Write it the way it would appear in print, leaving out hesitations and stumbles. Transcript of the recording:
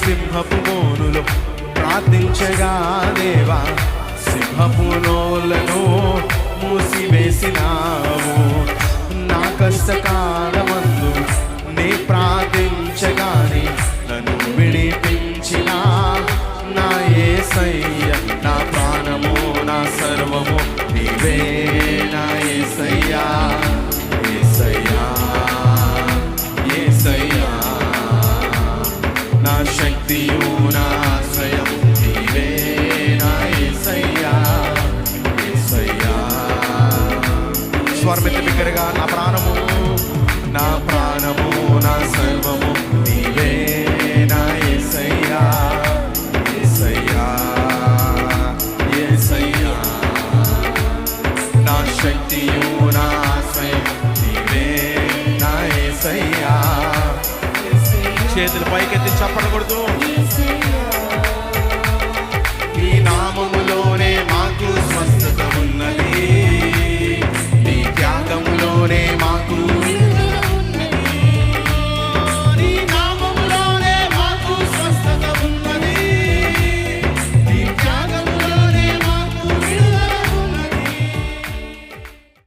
సింహపు మోనులో ప్రార్థించగా దేవా సింహపు నోలను మూసివేసినావు. నా కష్టకాలమందు నీ ప్రార్థించగానే నన్ను విడిపించిన నా యేసయ్య, నా ప్రాణము నా సర్వము నీవే నా యేసయ్యా. యేసయ్యా యేసయ్యా నా శక్తియు నా ఆశ్రయం నీవే నా యేసయ్యా. యేసయ్యా స్వరమెత్తి బిగ్గరగా నా ప్రాణము నా సర్వము నీవే నా యేసయ్యా. యేసయ్యా యేసయ్యా నా శక్తియు నా ఆశ్రయం నీవే నా యేసయ్యా. చేతులు పైకెత్తి చప్పడకూడదు.